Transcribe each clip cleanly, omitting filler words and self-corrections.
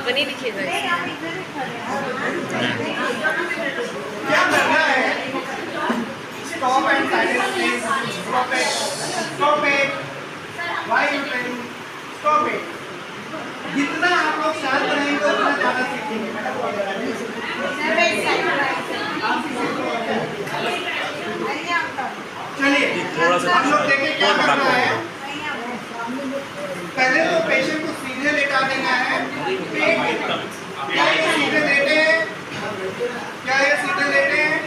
अपन ही लिखिएगा। क्या करना है? Stop and silence please. Stop it, stop it, why you telling stop it. जितना आप लोग शांत रहेंगे उतना ज़्यादा सीखेंगे। चलिए थोड़ा सा हम लोग देखें क्या करना है। पहले तो पेशेंट को सीधे लेटा देना है। क्या ये सीधे लेटे हैं? क्या ये सीधे लेटे हैं?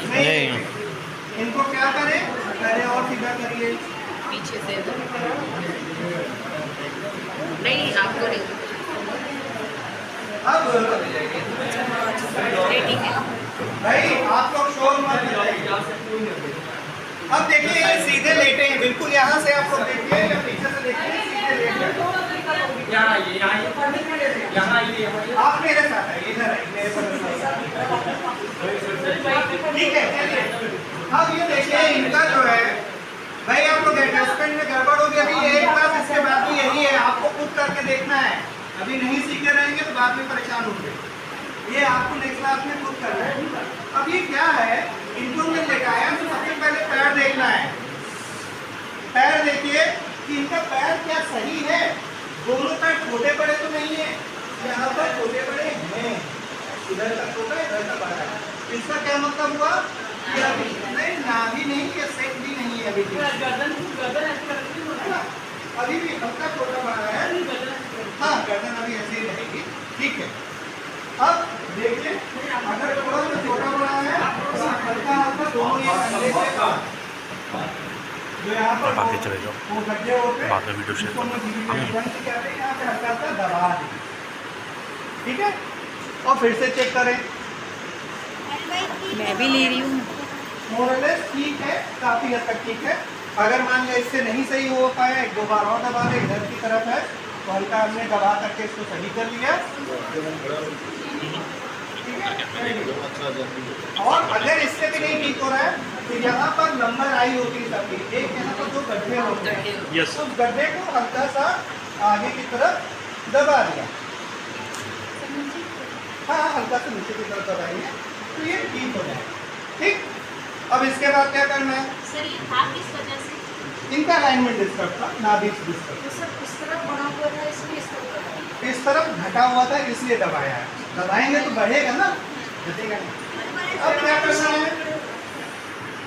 नहीं। इनको क्या करें? पहले और सीधा करिए। पीछे से नहीं, आपको नहीं। अब नहीं, ठीक है। भाई आप लोग शोर मत लगाइए। अब देखिए ये सीधे लेटे हैं बिल्कुल। यहाँ से आप लोग देखिए या पीछे से देखिए, सीधे लेटे हैं। आप मेरे साथ आइए, इधर आइए मेरे पास। ठीक है चलिए। अब ये देखिए इनका जो है भाई आप लोग एडजस्टमेंट में गड़बड़ हो गई। अभी ये एक क्लास इसके बाद भी यही है, आपको खुद करके देखना है। अभी नहीं सीखे रहेंगे तो बाद में परेशान होंगे। ये आपको नेक्स्ट क्लास में खुद करना है। अब ये क्या है, इनको में लेटाया तो सबसे पहले पैर देखना है। पैर देखिए कि इनका पैर क्या सही है। दोनों पैर छोटे बड़े तो नहीं है, यहाँ पर छोटे बड़े हैं। इधर का छोटा इधर का बड़ा है। इसका क्या मतलब हुआ कि अभी नहीं नाभि नहीं या सेट भी नहीं है। अभी भी हल्का छोटा बड़ा है। हाँ गर्दन अभी ऐसे ही रहेगी। ठीक है। अब देखिए अगर थोड़ा सा छोटा बड़ा है तो हल्का हल्का दोनों ये कंधे से जो यहाँ पर आगे चले जाओ, वो गड्ढे होते हैं बाद में वीडियो शेयर करना। कहते हैं, यहाँ पे हल्का सा दबा दें। ठीक है। और फिर से चेक करें। मैं भी ले रही हूँ। मोरलेस ठीक है, काफी हद तक ठीक है। अगर मान लिया इससे नहीं सही हो पाया, एक दो बार और दबा दे। इधर की तरफ है तो हल्का हमने दबा करके इसको सही कर लिया। ठीक है। और अगर इससे भी नहीं ठीक हो रहा है तो यहाँ पर नंबर आई होती है सबकी, एक यहाँ पर जो गड्ढे होते हैं उस गड्ढे को हल्का सा आगे की तरफ दबा दिया। हाँ हल्का सा नीचे की तरफ दबाइए तो ये ठीक हो जाए। ठीक। अब इसके बाद क्या करना है? सर ये था किस वजह से? इनका अलाइनमेंट डिस्टर्ब था, नाभि डिस्टर्ब। तो सर इस तरफ बना हुआ था इसलिए इस तरफ दबाया। इस तरफ घटा हुआ था इसलिए दबाया है। दबाएंगे तो बढ़ेगा ना, घटेगा नहीं। अब क्या करना है?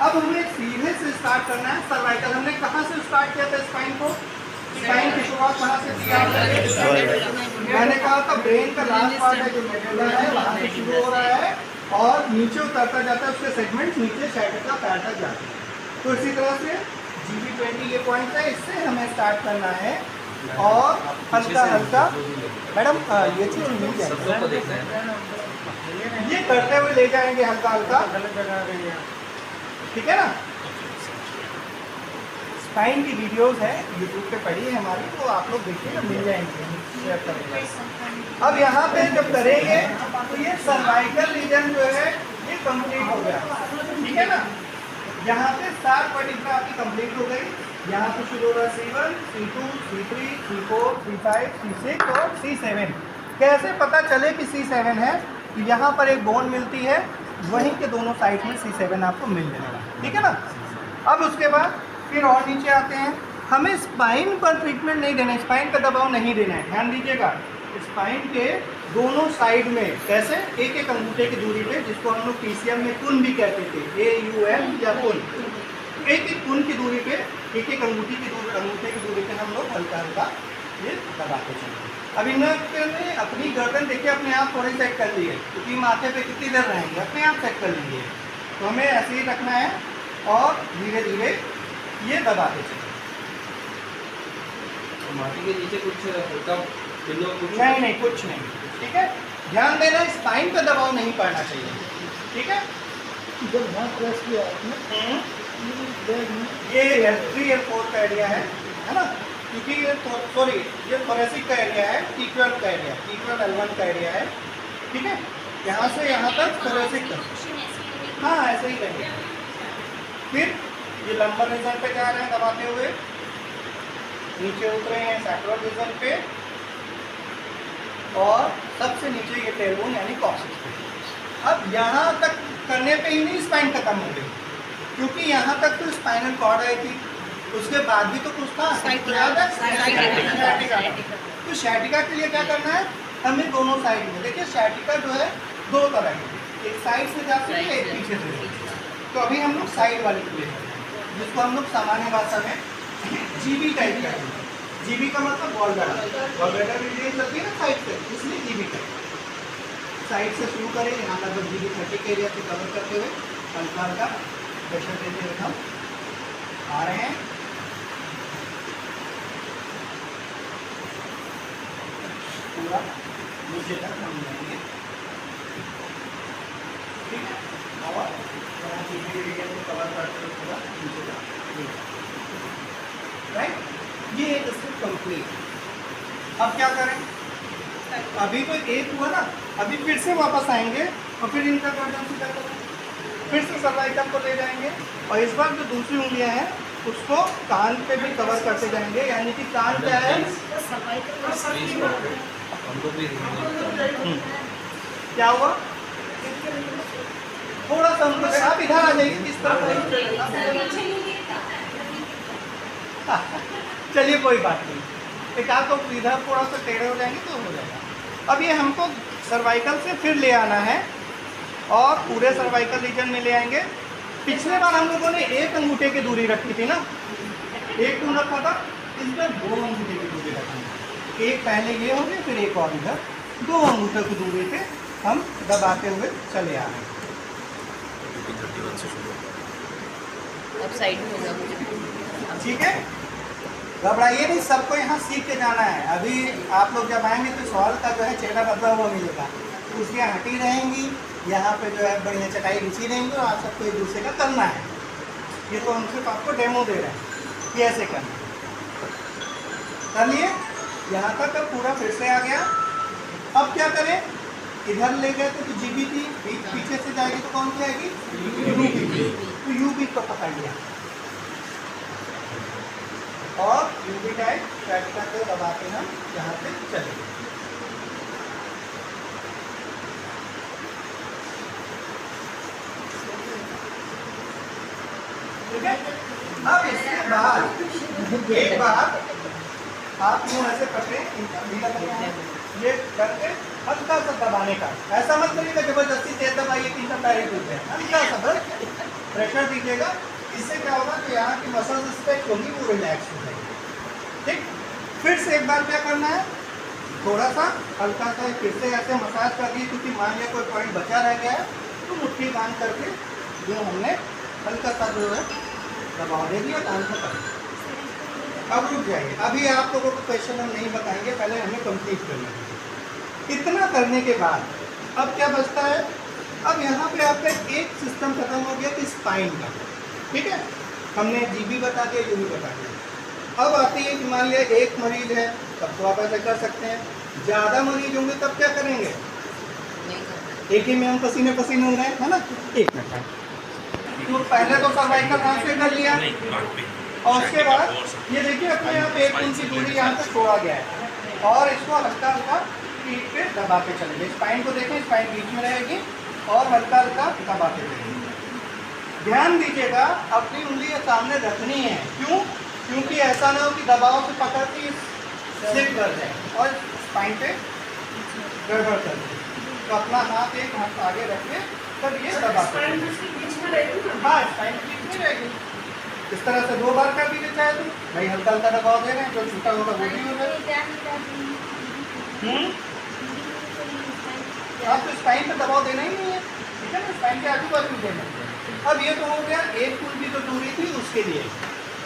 अब हमें सीधे से स्टार्ट करना है। सर्वाइकल हमने कहाँ से स्टार्ट किया था? स्पाइन को, स्पाइन की शुरुआत कहाँ से की आपने? मैंने कहा था ब्रेन का लास्ट पार्ट है जो मेडुला है, वहाँ से शुरू हो रहा है और नीचे उतरता जाता है। उसके सेगमेंट नीचे साइड का पैर तक जाते हैं। तो इसी तरह से GB20 ये पॉइंट है, इससे हमें स्टार्ट करना है और हल्का हल्का मैडम ये चीज़ मिल जाएगी, ये करते हुए ले जाएंगे हल्का हल्का। ठीक है ना। स्पाइन की वीडियोस है यूट्यूब पे पड़ी है हमारी, तो आप लोग देखिएगा मिल जाएंगे, शेयर करेंगे। अब यहाँ पे जब करेंगे तो ये सर्वाइकल रीजन जो है ये कंप्लीट हो गया। ठीक है ना। यहाँ पे 7 वर्टिब्रा आपकी कंप्लीट हो गई। यहाँ पे शुरू हो रहा है C1, C2, C3, C4, C5, C6 और C7। कैसे पता चले कि C7 है? यहाँ पर एक बोन मिलती है, वहीं के दोनों साइड में C7 आपको मिल जाएगा। ठीक है ना। अब उसके बाद फिर और नीचे आते हैं। हमें स्पाइन पर ट्रीटमेंट नहीं देना है, स्पाइन पर दबाव नहीं देना है। ध्यान दीजिएगा, स्पाइन के दोनों साइड में कैसे एक एक अंगूठे की दूरी पे, जिसको हम लोग PCM में कुन भी कहते थे, AUN या कुन, एक एक कुन की दूरी पे, एक एक अंगूठे की दूरी पे हम लोग हल्का हल्का ये दबाते चलेंगे। अब इन्होंने अपनी गर्दन देखिए अपने आप थोड़ी सेट कर ली है, क्योंकि माथे पे कितनी देर रहेंगे, अपने आप सेट कर लीजिए। तो हमें ऐसे ही रखना है और धीरे धीरे ये दबाते चलेंगे। माटी के नीचे कुछ हल्का नहीं कुछ नहीं। ठीक है। ध्यान देना स्पाइन पे दबाव नहीं पड़ना चाहिए। ठीक है। जब हाथ प्रेस किया आपने ये L3 L4 का एरिया है ना, क्योंकि ये सॉरी ये थोरेसिक का एरिया है, T12 का एरिया, T12 L1 का एरिया है। ठीक है। यहाँ से यहाँ तक थोरेसिक का, हाँ ऐसे ही रहेगा। फिर ये लंबर रीजन पे जा रहे हैं दबाते हुए, नीचे उतरे हैं सैक्रल रीजन पे और सबसे नीचे ये टेलबोन यानी कॉक्सिक्स। अब यहाँ तक करने पे ही नहीं स्पाइन खत्म हो गई, क्योंकि यहाँ तक तो स्पाइनल कॉर्ड आई थी, उसके बाद भी तो कुछ था। sciatica। तो sciatica के लिए क्या करना है हमें, दोनों साइड में देखिए sciatica जो है दो तरह की, एक साइड से जाती है एक पीछे से। तो अभी हम लोग साइड वाली को लेते हैं, जिसको हम लोग सामान्य भाषा में जीबी टाइप कहते हैं। जीबी का मतलब बॉल बैटर रीडिंग चलती है ना साइड से, इसलिए जीबी टाइप। साइड से शुरू करें, यहाँ लगभग जीबी 30 के एरिया से कवर करते हुए हल्का हल्का प्रेशर देते हुए हम आ रहे हैं। पूरा नीचे तक हम जाएंगे, ठीक है। और यहाँ जीबी एरिया को कवर करते हुए पूरा नीचे तक, राइट। ये एक स्टेप कंप्लीट। अब क्या करें, अभी तो एक हुआ ना, अभी फिर से वापस आएंगे और फिर इनका गर्दन सीधा करें, फिर से सर्वाइकल को ले जाएंगे और इस बार जो दूसरी उंगलियां हैं उसको कान पे भी कवर करते जाएंगे, यानी कि कान क्या है, क्या हुआ, थोड़ा सा उनको आप इधर आ जाइए, किस तरह। चलिए कोई बात नहीं, एक आप तो इधर थोड़ा सा टेढ़े हो जाएंगे तो हो जाएगा। अब ये हमको सर्वाइकल से फिर ले आना है और पूरे सर्वाइकल रीजन में ले आएंगे। पिछले बार हम लोगों ने एक अंगूठे की दूरी रखी थी ना, एक टूल रखा था, इसमें 2 अंगूठे की दूरी रखेंगे। एक पहले ये हो गया, फिर एक और इधर, 2 अंगूठे की दूरी पे हम दबाते हुए चले आ रहे हैं। अब साइड में होगा मुझे, ठीक है, घबराइए नहीं, सबको यहाँ सीख के जाना है। अभी आप लोग जब आएंगे तो सॉल्व का जो है चेहरा बदला हुआ मिलेगा, कुर्सियाँ हटी रहेंगी, यहाँ पे जो है बढ़िया चटाई बिछी रहेंगी और आप सबको एक दूसरे का करना है। ये तो हम सिर्फ आपको डेमो दे रहे हैं कि ऐसे करना, कर लिए। यहाँ तक अब पूरा फिर से आ गया। अब क्या करें, इधर ले गए तो जीबी थी, पीछे से जाएगी तो कौन सी आएगी, यूबी। तो यूबी को पकड़ लिया और यूबी टाइप sciatica को दबाते हम यहाँ से चले। ठीक है, अब इसके बाद एक बार आप यूँ ऐसे पकड़े, ये करके हल्का सा दबाने का, ऐसा मत करिएगा जबरदस्ती तेज दबाइए कि इनका पैर ही टूट जाए, हल्का सा बस प्रेशर दीजिएगा। इससे क्या होगा कि यहाँ की मसल्स स्ट्रेच होगी, वो रिलैक्स हो जाएगी। ठीक, फिर से एक बार क्या करना है, थोड़ा सा हल्का सा फिर से ऐसे मसाज कर दिए, क्योंकि मान लिया कोई पॉइंट बचा रह गया है तो मुट्ठी बांध करके जो हमने हल्का सा जो है दबाव दे दिया, काम खत्म। अब रुक जाइए, अभी आप लोगों को क्वेश्चन हम नहीं बताएंगे, पहले हमें कंप्लीट करना है। इतना करने के बाद अब क्या बचता है, अब यहाँ पे आपका एक सिस्टम खत्म हो गया कि स्पाइन का, ठीक है, हमने जीबी बता दिया, यूबी बता दिया। अब आती है कि मान लिया एक मरीज है तब तो आप ऐसे कर सकते हैं, ज़्यादा मरीज होंगे तब क्या करेंगे, एक ही में हम पसीने पसीने हो रहे हैं, है ना। एक मिनट, तो पहले तो सर्वाइकल यहाँ से कर लिया और उसके बाद ये देखिए अपने आप 1 इंच की दूरी यहाँ से छोड़ा गया है और इसको हल्का हल्का पीठ पे दबाते चलेंगे। स्पाइन को देखें, स्पाइन बीच में रहेगी और हल्का हल्का दबाते चलेंगे। ध्यान दीजिएगा, अपनी उंगली सामने रखनी है, क्यों, क्योंकि ऐसा ना हो कि दबाव से पकड़ के स्लिप कर जाए और स्पाइन पे गड़बड़ कर दे। तो अपना हाथ एक हाथ आगे रख के तब ये दबाते हैं। हाँ, स्पाइन बीच में रहेगी। इस तरह से 2 बार कर दीजिए, चाहे तो भाई हल्का हल्का दबाव दे रहे हैं, जो छूटा होगा वो भी हो जाए। आप तो स्पाइन पे दबाव देना ही नहीं है, ठीक है ना, स्पाइन के आजू बाजू देना। अब ये तो हो गया 1 फुट की जो दूरी थी उसके लिए।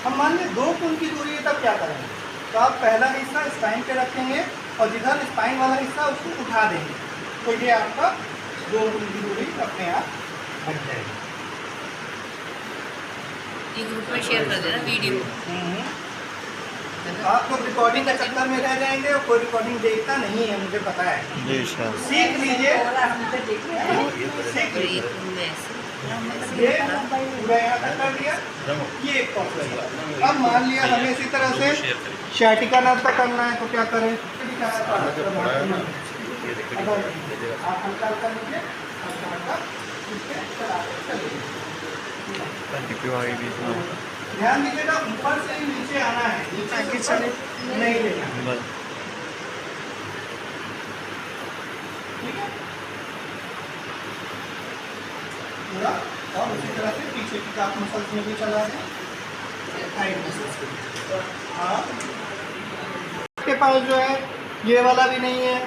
हम मान लें 2 फुट की दूरी है, तब क्या करेंगे, तो आप पहला हिस्सा स्पाइन पे रखेंगे और जिधर स्पाइन वाला हिस्सा उसको उठा देंगे, तो ये आपका 2 फुट की दूरी अपने आप बन जाएगी। ये ग्रुप में शेयर कर देना वीडियो। आप लोग रिकॉर्डिंग के चक्कर में रह जाएंगे और कोई रिकॉर्डिंग देखता नहीं है, मुझे पता है। सीख लीजिए, सीख लीजिए। ये पूरा यहाँ तक कर दिया, ये एक टॉप लगा। अब मान लिया हमें इसी तरह से sciatica नर्व तक करना है, तो क्या करें, आप हल्का हल्का नीचे हल्का हल्का इसके चलाते चलिए। ध्यान दीजिएगा ऊपर से ही नीचे आना है, नीचे से ऊपर नहीं लेना। ठीक है पूरा, और उसी तरह से पीछे की काफ मसल्स में भी चला दें, साइड मसल्स के के पास जो है ये वाला भी नहीं है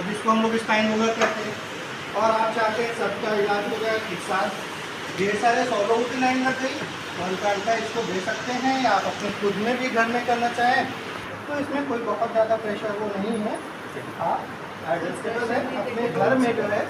जिसको हम लोग स्पाइन रोलर कहते हैं, और आप चाहते हैं सबका इलाज हो जाए एक साथ, ढेर सारे 100 लोगों की लाइन लग गई, हल्का हल्का इसको दे सकते हैं, या आप अपने खुद में भी घर में करना चाहें तो इसमें कोई बहुत ज़्यादा प्रेशर वो नहीं है। आप एडजस्टेबल है, अपने घर में जो है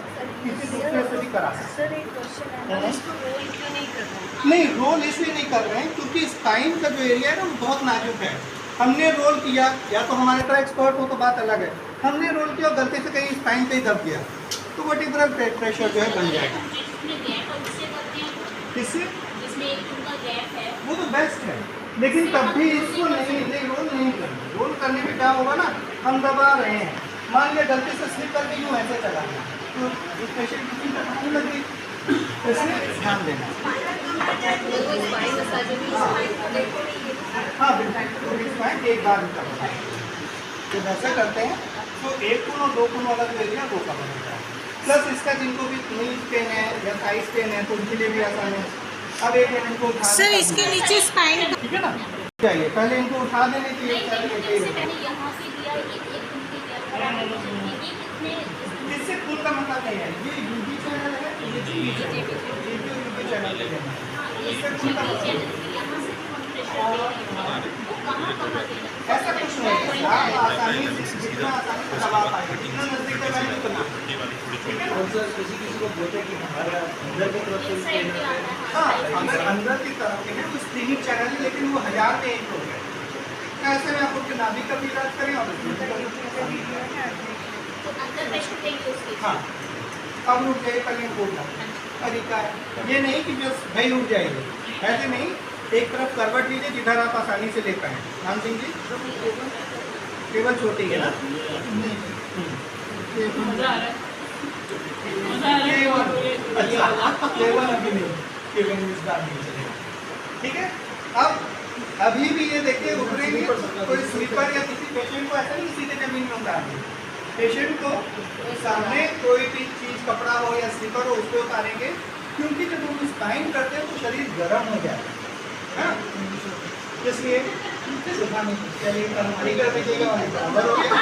किसी दूसरे से भी करा सकते हैं। सर एक क्वेश्चन है, इसको रोल क्यों नहीं कर रहे हैं? नहीं, रोल इसलिए नहीं कर रहे हैं क्योंकि स्पाइन का जो एरिया है ना वो बहुत नाजुक है। हमने रोल किया, या तो हमारे तरह एक्सपर्ट हो तो बात अलग है, हमने रोल किया और गलती से कहीं स्पाइन पे ही दब गया तो वर्टिब्रल प्रेशर जो है बन जाएगा। इससे वो तो बेस्ट है, लेकिन तब भी इसको नहीं रोल नहीं करना। रोल करने में क्या होगा ना, हम दबा रहे हैं, मान लिया गलती से स्लिप करके यूँ ऐसे चला गया तो इस प्रेशर की नहीं लगी, इसलिए ध्यान देना। हाँ बिल्कुल, स्पाइन एक बार ही करना है। जब ऐसा करते हैं तो एक कोण और 2 कोण वाला जो एरिया वो कवर होता है। प्लस इसका जिनको भी नीज पेन है या साइज पेन है तो उनके लिए भी आसान है। अब एक मिनट इनको उठा सर इसके नीचे स्पाइन ठीक है ना, चाहिए पहले इनको उठा देने चाहिए। इससे फुल का मतलब नहीं है, ये यूबी चैनल है, ये जीबी चैनल पे देना है। इससे फुल का मतलब ऐसा कुछ नहीं है, आप आसानी से जितना आसानी से दबा पाएंगे, जितना नजदीक दबाएंगे उतना। और सर किसी को बोलते हैं कि हमारा अंदर की तरफ से हाँ, अगर अंदर की तरफ है तो स्प्रिंगिंग चैनल है, लेकिन वो 1000 में 1 हो गया। ऐसे में आप उनके नाभि का भी इलाज करें और हाँ, अब रुक जाए पहले बोलना तरीका है, ये नहीं कि बस भाई रुक जाएगी, ऐसे नहीं, एक तरफ करवट लीजिए जिधर आप आसानी से ले पाएँ। राम सिंह जी केवल छोटी है ना, केवल अभी नहीं, केवल ठीक है। अब अभी भी ये देखिए उतरेंगे कोई स्लीपर या किसी पेशेंट को ऐसा नहीं सीधे जमीन में उतारेंगे, पेशेंट को सामने कोई भी चीज़ कपड़ा हो या स्लीपर हो उसको उतारेंगे, क्योंकि जब हम स्पाइन करते हैं तो शरीर गर्म हो जाता है, इसलिए चलिए बराबर हो गया।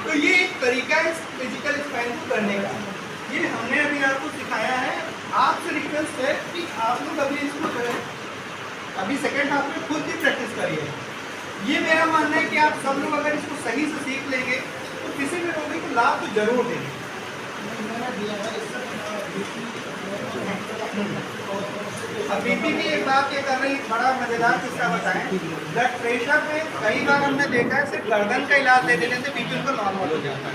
तो ये एक तरीका है फिजिकल स्पाइन को करने का, ये हमने अभी आपको सिखाया है। आपसे रिक्वेस्ट है कि आप लोग अभी इसको जो है अभी सेकेंड हाफ में खुद ही प्रैक्टिस करिए। ये मेरा मानना है कि आप सब लोग अगर इसको सही से सीख लेंगे तो किसी भी रोगी को लाभ तो जरूर देंगे। अब बीपी की एक बात ये कर रही, बड़ा मजेदार किस्सा बताएं। ब्लड प्रेशर में कई बार हमने देखा है सिर्फ गर्दन का इलाज दे देने से बीपी उनको नॉर्मल हो जाता है।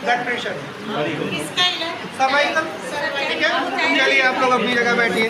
ब्लड प्रेशर सर्वाइकल, ठीक है। चलिए आप लोग अपनी जगह बैठिए।